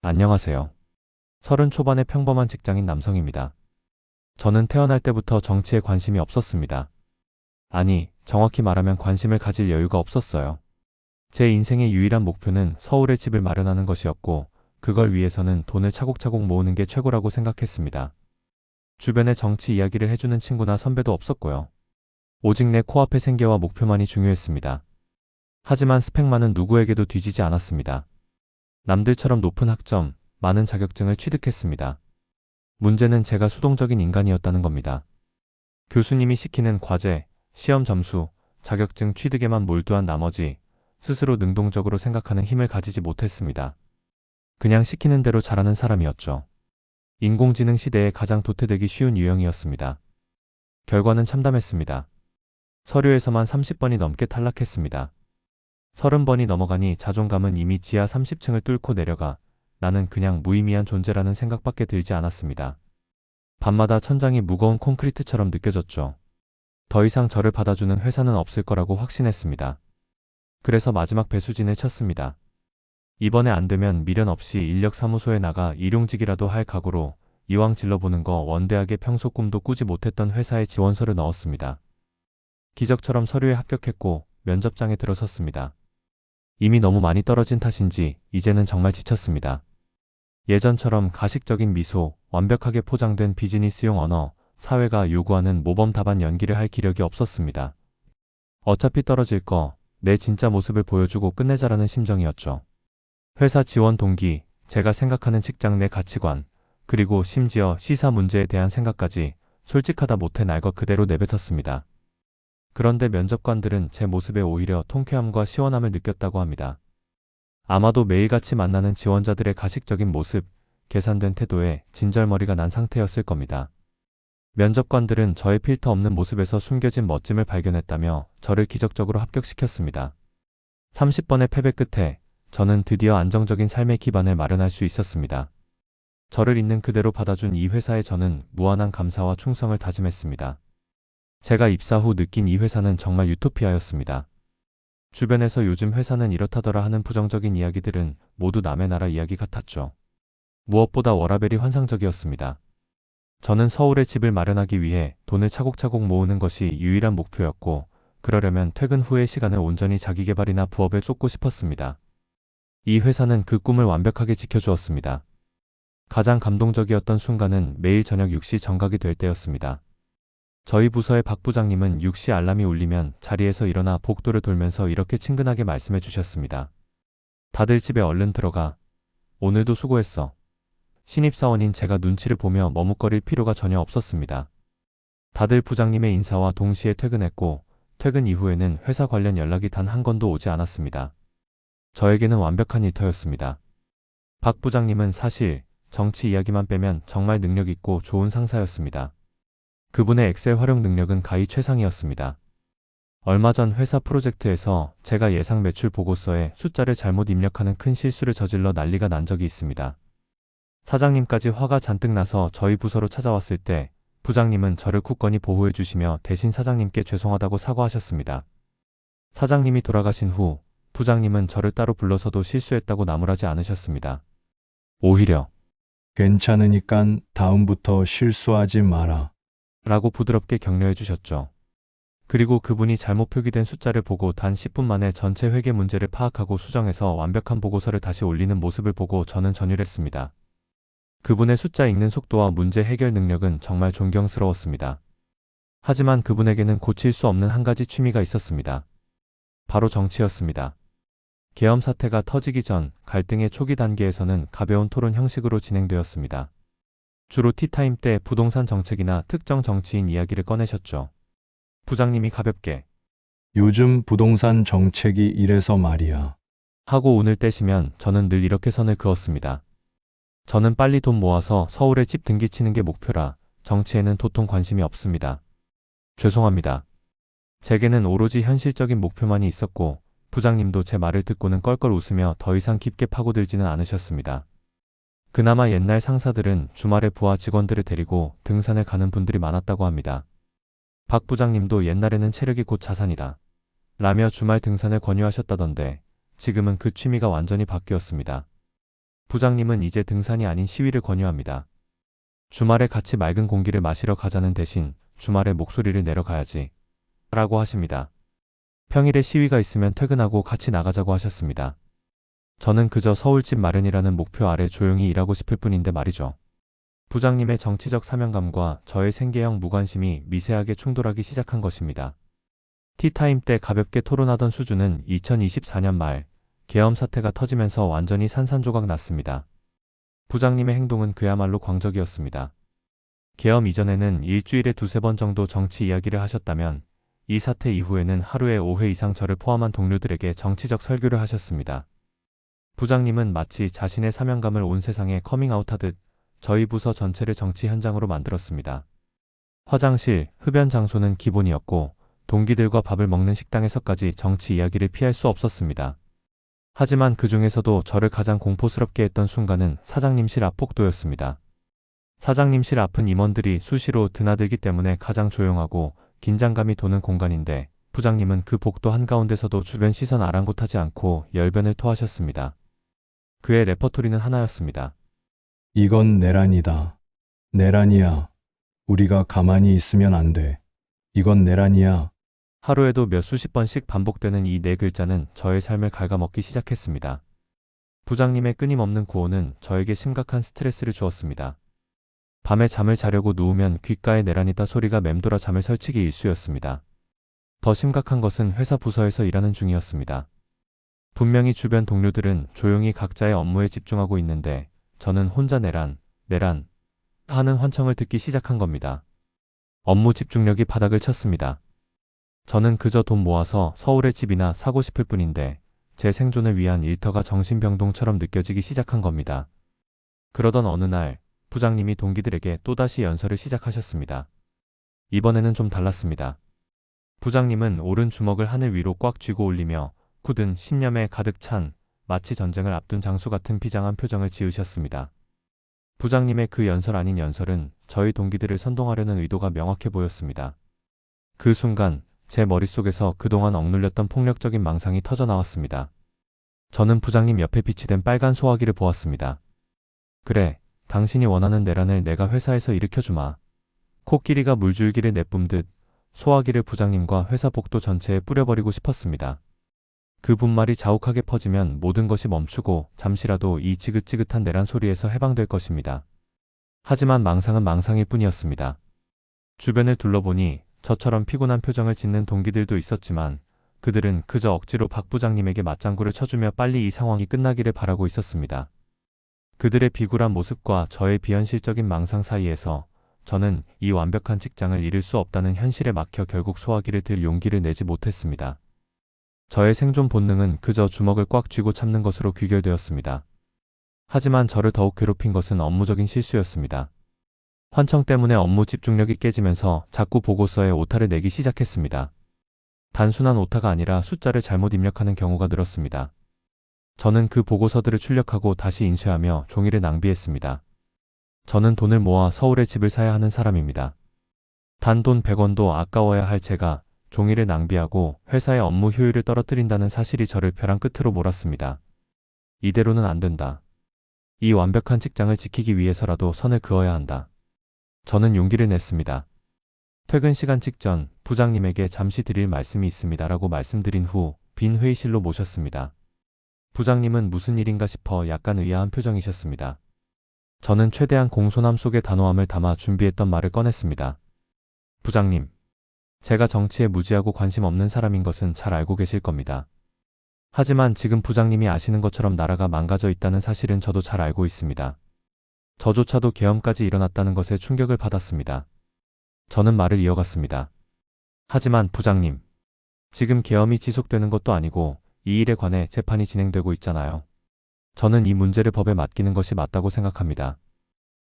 안녕하세요. 30 초반의 평범한 직장인 남성입니다. 저는 태어날 때부터 정치에 관심이 없었습니다. 아니, 정확히 말하면 관심을 가질 여유가 없었어요. 제 인생의 유일한 목표는 서울에 집을 마련하는 것이었고, 그걸 위해서는 돈을 차곡차곡 모으는 게 최고라고 생각했습니다. 주변에 정치 이야기를 해주는 친구나 선배도 없었고요. 오직 내 코앞의 생계와 목표만이 중요했습니다. 하지만 스펙만은 누구에게도 뒤지지 않았습니다. 남들처럼 높은 학점, 많은 자격증을 취득했습니다. 문제는 제가 수동적인 인간이었다는 겁니다. 교수님이 시키는 과제, 시험 점수, 자격증 취득에만 몰두한 나머지 스스로 능동적으로 생각하는 힘을 가지지 못했습니다. 그냥 시키는 대로 잘하는 사람이었죠. 인공지능 시대에 가장 도태되기 쉬운 유형이었습니다. 결과는 참담했습니다. 서류에서만 30번이 넘게 탈락했습니다. 30번이 넘어가니 자존감은 이미 지하 30층을 뚫고 내려가 나는 그냥 무의미한 존재라는 생각밖에 들지 않았습니다. 밤마다 천장이 무거운 콘크리트처럼 느껴졌죠. 더 이상 저를 받아주는 회사는 없을 거라고 확신했습니다. 그래서 마지막 배수진을 쳤습니다. 이번에 안 되면 미련 없이 인력사무소에 나가 일용직이라도 할 각오로 이왕 질러보는 거 원대하게 평소 꿈도 꾸지 못했던 회사에 지원서를 넣었습니다. 기적처럼 서류에 합격했고 면접장에 들어섰습니다. 이미 너무 많이 떨어진 탓인지 이제는 정말 지쳤습니다. 예전처럼 가식적인 미소, 완벽하게 포장된 비즈니스용 언어, 사회가 요구하는 모범 답안 연기를 할 기력이 없었습니다. 어차피 떨어질 거, 내 진짜 모습을 보여주고 끝내자라는 심정이었죠. 회사 지원 동기, 제가 생각하는 직장 내 가치관, 그리고 심지어 시사 문제에 대한 생각까지 솔직하다 못해 날 것 그대로 내뱉었습니다. 그런데 면접관들은 제 모습에 오히려 통쾌함과 시원함을 느꼈다고 합니다. 아마도 매일같이 만나는 지원자들의 가식적인 모습, 계산된 태도에 진절머리가 난 상태였을 겁니다. 면접관들은 저의 필터 없는 모습에서 숨겨진 멋짐을 발견했다며 저를 기적적으로 합격시켰습니다. 30번의 패배 끝에 저는 드디어 안정적인 삶의 기반을 마련할 수 있었습니다. 저를 있는 그대로 받아준 이 회사에 저는 무한한 감사와 충성을 다짐했습니다. 제가 입사 후 느낀 이 회사는 정말 유토피아였습니다. 주변에서 요즘 회사는 이렇다더라 하는 부정적인 이야기들은 모두 남의 나라 이야기 같았죠. 무엇보다 워라밸이 환상적이었습니다. 저는 서울에 집을 마련하기 위해 돈을 차곡차곡 모으는 것이 유일한 목표였고, 그러려면 퇴근 후의 시간을 온전히 자기계발이나 부업에 쏟고 싶었습니다. 이 회사는 그 꿈을 완벽하게 지켜주었습니다. 가장 감동적이었던 순간은 매일 저녁 6시 정각이 될 때였습니다. 저희 부서의 박 부장님은 6시 알람이 울리면 자리에서 일어나 복도를 돌면서 이렇게 친근하게 말씀해 주셨습니다. 다들 집에 얼른 들어가. 오늘도 수고했어. 신입사원인 제가 눈치를 보며 머뭇거릴 필요가 전혀 없었습니다. 다들 부장님의 인사와 동시에 퇴근했고, 퇴근 이후에는 회사 관련 연락이 단 한 건도 오지 않았습니다. 저에게는 완벽한 일터였습니다. 박 부장님은 사실 정치 이야기만 빼면 정말 능력 있고 좋은 상사였습니다. 그분의 엑셀 활용 능력은 가히 최상이었습니다. 얼마 전 회사 프로젝트에서 제가 예상 매출 보고서에 숫자를 잘못 입력하는 큰 실수를 저질러 난리가 난 적이 있습니다. 사장님까지 화가 잔뜩 나서 저희 부서로 찾아왔을 때 부장님은 저를 굳건히 보호해 주시며 대신 사장님께 죄송하다고 사과하셨습니다. 사장님이 돌아가신 후 부장님은 저를 따로 불러서도 실수했다고 나무라지 않으셨습니다. 오히려 괜찮으니깐 다음부터 실수하지 마라. 라고 부드럽게 격려해 주셨죠. 그리고 그분이 잘못 표기된 숫자를 보고 단 10분 만에 전체 회계 문제를 파악하고 수정해서 완벽한 보고서를 다시 올리는 모습을 보고 저는 전율했습니다. 그분의 숫자 읽는 속도와 문제 해결 능력은 정말 존경스러웠습니다. 하지만 그분에게는 고칠 수 없는 한 가지 취미가 있었습니다. 바로 정치였습니다. 계엄 사태가 터지기 전 갈등의 초기 단계에서는 가벼운 토론 형식으로 진행되었습니다. 주로 티타임 때 부동산 정책이나 특정 정치인 이야기를 꺼내셨죠. 부장님이 가볍게 요즘 부동산 정책이 이래서 말이야. 하고 운을 떼시면 저는 늘 이렇게 선을 그었습니다. 저는 빨리 돈 모아서 서울에 집 등기치는 게 목표라 정치에는 도통 관심이 없습니다. 죄송합니다. 제게는 오로지 현실적인 목표만이 있었고 부장님도 제 말을 듣고는 껄껄 웃으며 더 이상 깊게 파고들지는 않으셨습니다. 그나마 옛날 상사들은 주말에 부하 직원들을 데리고 등산을 가는 분들이 많았다고 합니다. 박 부장님도 옛날에는 체력이 곧 자산이다 라며 주말 등산을 권유하셨다던데 지금은 그 취미가 완전히 바뀌었습니다. 부장님은 이제 등산이 아닌 시위를 권유합니다. 주말에 같이 맑은 공기를 마시러 가자는 대신 주말에 목소리를 내려가야지. 라고 하십니다. 평일에 시위가 있으면 퇴근하고 같이 나가자고 하셨습니다. 저는 그저 서울집 마련이라는 목표 아래 조용히 일하고 싶을 뿐인데 말이죠. 부장님의 정치적 사명감과 저의 생계형 무관심이 미세하게 충돌하기 시작한 것입니다. 티타임 때 가볍게 토론하던 수준은 2024년 말 계엄 사태가 터지면서 완전히 산산조각 났습니다. 부장님의 행동은 그야말로 광적이었습니다. 계엄 이전에는 일주일에 두세 번 정도 정치 이야기를 하셨다면 이 사태 이후에는 하루에 5회 이상 저를 포함한 동료들에게 정치적 설교를 하셨습니다. 부장님은 마치 자신의 사명감을 온 세상에 커밍아웃하듯 저희 부서 전체를 정치 현장으로 만들었습니다. 화장실, 흡연 장소는 기본이었고 동기들과 밥을 먹는 식당에서까지 정치 이야기를 피할 수 없었습니다. 하지만 그 중에서도 저를 가장 공포스럽게 했던 순간은 사장님실 앞 복도였습니다. 사장님실 앞은 임원들이 수시로 드나들기 때문에 가장 조용하고 긴장감이 도는 공간인데 부장님은 그 복도 한가운데서도 주변 시선 아랑곳하지 않고 열변을 토하셨습니다. 그의 레퍼토리는 하나였습니다. 이건 내란이다. 내란이야. 우리가 가만히 있으면 안 돼. 이건 내란이야. 하루에도 몇 수십 번씩 반복되는 이 네 글자는 저의 삶을 갉아먹기 시작했습니다. 부장님의 끊임없는 구호는 저에게 심각한 스트레스를 주었습니다. 밤에 잠을 자려고 누우면 귓가에 내란이다 소리가 맴돌아 잠을 설치기 일쑤였습니다. 더 심각한 것은 회사 부서에서 일하는 중이었습니다. 분명히 주변 동료들은 조용히 각자의 업무에 집중하고 있는데 저는 혼자 내란 하는 환청을 듣기 시작한 겁니다. 업무 집중력이 바닥을 쳤습니다. 저는 그저 돈 모아서 서울에 집이나 사고 싶을 뿐인데 제 생존을 위한 일터가 정신병동처럼 느껴지기 시작한 겁니다. 그러던 어느 날 부장님이 동기들에게 또다시 연설을 시작하셨습니다. 이번에는 좀 달랐습니다. 부장님은 오른 주먹을 하늘 위로 꽉 쥐고 올리며 굳은 신념에 가득 찬 마치 전쟁을 앞둔 장수 같은 비장한 표정을 지으셨습니다. 부장님의 그 연설 아닌 연설은 저희 동기들을 선동하려는 의도가 명확해 보였습니다. 그 순간 제 머릿속에서 그동안 억눌렸던 폭력적인 망상이 터져나왔습니다. 저는 부장님 옆에 비치된 빨간 소화기를 보았습니다. 그래, 당신이 원하는 내란을 내가 회사에서 일으켜주마. 코끼리가 물줄기를 내뿜듯 소화기를 부장님과 회사 복도 전체에 뿌려버리고 싶었습니다. 그 분말이 자욱하게 퍼지면 모든 것이 멈추고 잠시라도 이 지긋지긋한 내란 소리에서 해방될 것입니다. 하지만 망상은 망상일 뿐이었습니다. 주변을 둘러보니 저처럼 피곤한 표정을 짓는 동기들도 있었지만 그들은 그저 억지로 박 부장님에게 맞장구를 쳐주며 빨리 이 상황이 끝나기를 바라고 있었습니다. 그들의 비굴한 모습과 저의 비현실적인 망상 사이에서 저는 이 완벽한 직장을 잃을 수 없다는 현실에 막혀 결국 소화기를 들 용기를 내지 못했습니다. 저의 생존 본능은 그저 주먹을 꽉 쥐고 참는 것으로 귀결되었습니다. 하지만 저를 더욱 괴롭힌 것은 업무적인 실수였습니다. 환청 때문에 업무 집중력이 깨지면서 자꾸 보고서에 오타를 내기 시작했습니다. 단순한 오타가 아니라 숫자를 잘못 입력하는 경우가 늘었습니다. 저는 그 보고서들을 출력하고 다시 인쇄하며 종이를 낭비했습니다. 저는 돈을 모아 서울에 집을 사야 하는 사람입니다. 단돈 100원도 아까워야 할 제가 종이를 낭비하고 회사의 업무 효율을 떨어뜨린다는 사실이 저를 벼랑 끝으로 몰았습니다. 이대로는 안 된다. 이 완벽한 직장을 지키기 위해서라도 선을 그어야 한다. 저는 용기를 냈습니다. 퇴근 시간 직전 부장님에게 잠시 드릴 말씀이 있습니다라고 말씀드린 후 빈 회의실로 모셨습니다. 부장님은 무슨 일인가 싶어 약간 의아한 표정이셨습니다. 저는 최대한 공손함 속의 단호함을 담아 준비했던 말을 꺼냈습니다. 부장님, 제가 정치에 무지하고 관심 없는 사람인 것은 잘 알고 계실 겁니다. 하지만 지금 부장님이 아시는 것처럼 나라가 망가져 있다는 사실은 저도 잘 알고 있습니다. 저조차도 계엄까지 일어났다는 것에 충격을 받았습니다. 저는 말을 이어갔습니다. 하지만 부장님, 지금 계엄이 지속되는 것도 아니고 이 일에 관해 재판이 진행되고 있잖아요. 저는 이 문제를 법에 맡기는 것이 맞다고 생각합니다.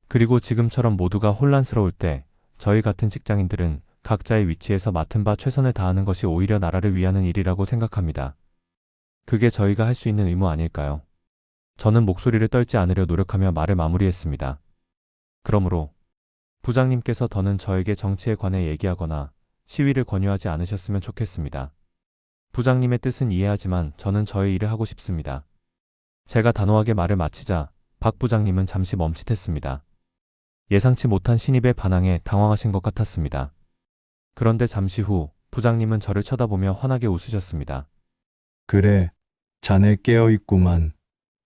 그리고 지금처럼 모두가 혼란스러울 때 저희 같은 직장인들은 각자의 위치에서 맡은 바 최선을 다하는 것이 오히려 나라를 위하는 일이라고 생각합니다. 그게 저희가 할 수 있는 의무 아닐까요? 저는 목소리를 떨지 않으려 노력하며 말을 마무리했습니다. 그러므로 부장님께서 더는 저에게 정치에 관해 얘기하거나 시위를 권유하지 않으셨으면 좋겠습니다. 부장님의 뜻은 이해하지만 저는 저의 일을 하고 싶습니다. 제가 단호하게 말을 마치자 박 부장님은 잠시 멈칫했습니다. 예상치 못한 신입의 반항에 당황하신 것 같았습니다. 그런데 잠시 후 부장님은 저를 쳐다보며 환하게 웃으셨습니다. 그래, 자네 깨어 있구만.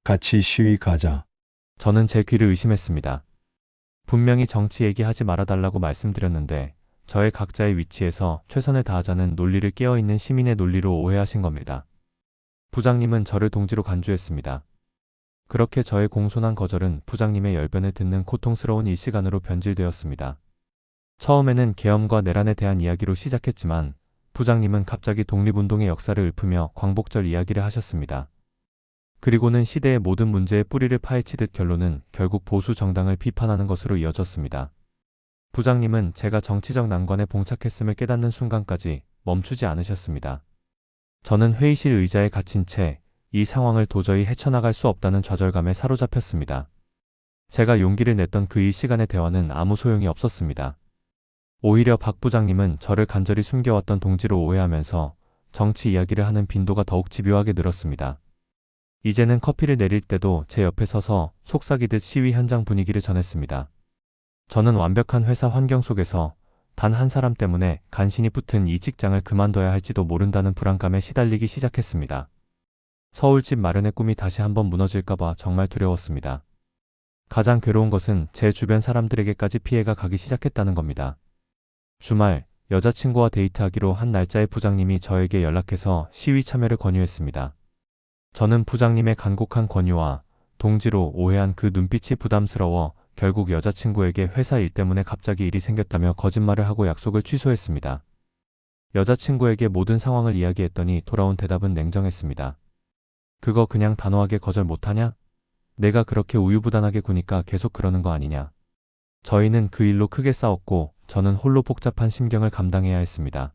같이 시위 가자. 저는 제 귀를 의심했습니다. 분명히 정치 얘기하지 말아달라고 말씀드렸는데 저의 각자의 위치에서 최선을 다하자는 논리를 깨어있는 시민의 논리로 오해하신 겁니다. 부장님은 저를 동지로 간주했습니다. 그렇게 저의 공손한 거절은 부장님의 열변을 듣는 고통스러운 일시간으로 변질되었습니다. 처음에는 계엄과 내란에 대한 이야기로 시작했지만 부장님은 갑자기 독립운동의 역사를 읊으며 광복절 이야기를 하셨습니다. 그리고는 시대의 모든 문제의 뿌리를 파헤치듯 결론은 결국 보수 정당을 비판하는 것으로 이어졌습니다. 부장님은 제가 정치적 난관에 봉착했음을 깨닫는 순간까지 멈추지 않으셨습니다. 저는 회의실 의자에 갇힌 채 이 상황을 도저히 헤쳐나갈 수 없다는 좌절감에 사로잡혔습니다. 제가 용기를 냈던 그 일시간의 대화는 아무 소용이 없었습니다. 오히려 박 부장님은 저를 간절히 숨겨왔던 동지로 오해하면서 정치 이야기를 하는 빈도가 더욱 집요하게 늘었습니다. 이제는 커피를 내릴 때도 제 옆에 서서 속삭이듯 시위 현장 분위기를 전했습니다. 저는 완벽한 회사 환경 속에서 단 한 사람 때문에 간신히 붙은 이 직장을 그만둬야 할지도 모른다는 불안감에 시달리기 시작했습니다. 서울집 마련의 꿈이 다시 한번 무너질까봐 정말 두려웠습니다. 가장 괴로운 것은 제 주변 사람들에게까지 피해가 가기 시작했다는 겁니다. 주말, 여자친구와 데이트하기로 한 날짜에 부장님이 저에게 연락해서 시위 참여를 권유했습니다. 저는 부장님의 간곡한 권유와 동지로 오해한 그 눈빛이 부담스러워 결국 여자친구에게 회사 일 때문에 갑자기 일이 생겼다며 거짓말을 하고 약속을 취소했습니다. 여자친구에게 모든 상황을 이야기했더니 돌아온 대답은 냉정했습니다. 그거 그냥 단호하게 거절 못하냐? 내가 그렇게 우유부단하게 구니까 계속 그러는 거 아니냐? 저희는 그 일로 크게 싸웠고 저는 홀로 복잡한 심경을 감당해야 했습니다.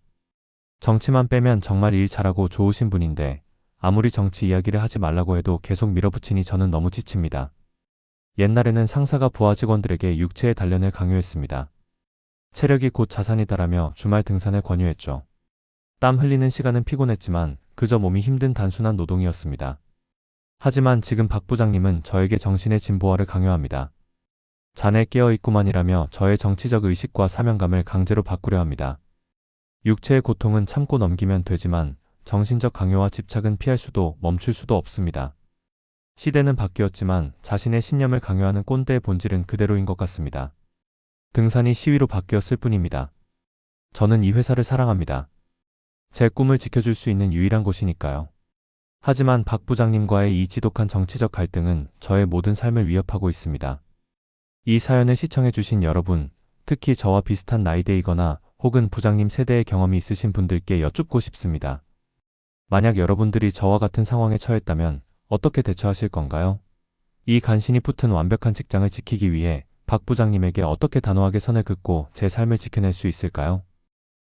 정치만 빼면 정말 일 잘하고 좋으신 분인데 아무리 정치 이야기를 하지 말라고 해도 계속 밀어붙이니 저는 너무 지칩니다. 옛날에는 상사가 부하 직원들에게 육체의 단련을 강요했습니다. 체력이 곧 자산이다라며 주말 등산을 권유했죠. 땀 흘리는 시간은 피곤했지만 그저 몸이 힘든 단순한 노동이었습니다. 하지만 지금 박 부장님은 저에게 정신의 진보화를 강요합니다. 자네 깨어있구만이라며 저의 정치적 의식과 사명감을 강제로 바꾸려 합니다. 육체의 고통은 참고 넘기면 되지만 정신적 강요와 집착은 피할 수도 멈출 수도 없습니다. 시대는 바뀌었지만 자신의 신념을 강요하는 꼰대의 본질은 그대로인 것 같습니다. 등산이 시위로 바뀌었을 뿐입니다. 저는 이 회사를 사랑합니다. 제 꿈을 지켜줄 수 있는 유일한 곳이니까요. 하지만 박 부장님과의 이 지독한 정치적 갈등은 저의 모든 삶을 위협하고 있습니다. 이 사연을 시청해주신 여러분, 특히 저와 비슷한 나이대이거나 혹은 부장님 세대의 경험이 있으신 분들께 여쭙고 싶습니다. 만약 여러분들이 저와 같은 상황에 처했다면 어떻게 대처하실 건가요? 이 간신히 붙은 완벽한 직장을 지키기 위해 박 부장님에게 어떻게 단호하게 선을 긋고 제 삶을 지켜낼 수 있을까요?